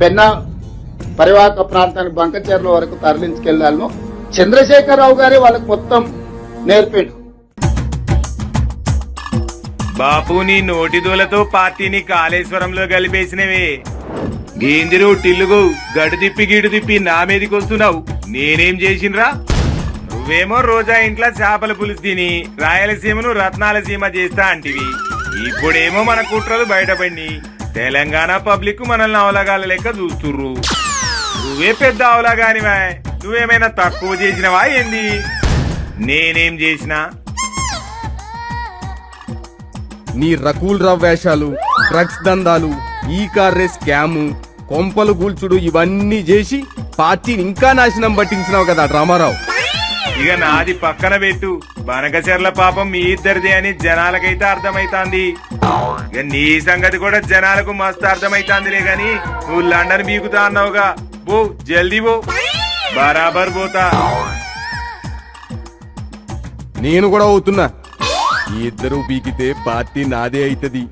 పెన్నా పరివాహక ప్రాంతానికి బంకచెర్ల వరకు తరలించుకెళ్లాలను చంద్రశేఖరరావు గారే వాళ్ళకి మొత్తం నేర్పిండు. బాపు నీ నోటిదోలతో పార్టీని కాళేశ్వరంలో కలిపేసినవే. గేందిరు టిల్లుగు గడు తిప్పి గిడు తిప్పి నా మీదకి వస్తున్నావు. నేనేం చేసినరా? నువ్వేమో రోజా ఇంట్లో చేపల పులుసు తిని రాయలసీమను రత్నాలసీమ చేస్తా అంటివి. ఇప్పుడేమో మన కుట్రలు బయటపడి తెలంగాణ పబ్లిక్ మనల్ని అవలగాల లెక్క చూస్తుర్రు. నువ్వే పెద్ద అవలగానివా? నువ్వేమైనా తక్కువ చేసినవా ఏంది? నేనేం చేసినా? నీ రకూల్ రవ్వేషాలు, డ్రగ్స్ దందాలు, ఈ కార్రే స్కాము, కొంపలు కూల్చుడు ఇవన్నీ చేసి పార్టీని ఇంకా నాశనం పట్టించినావు కదా రామారావు. ఇక నాది పక్కన పెట్టు. బనకచెర్ల పాపం మీ ఇద్దరిదే అని జనాలకైతే అర్థమైతాంది. ఇక నీ సంగతి కూడా జనాలకు మస్తు అర్థమైతాందిలే గాని నువ్వు లండన్ బీకుతా అన్నావుగా. బో జల్దీ బో, బరాబర్ పోతా. నేను కూడా అవుతున్నా. ఈ ఇద్దరు బీకితే పార్టీ నాదే అయితది.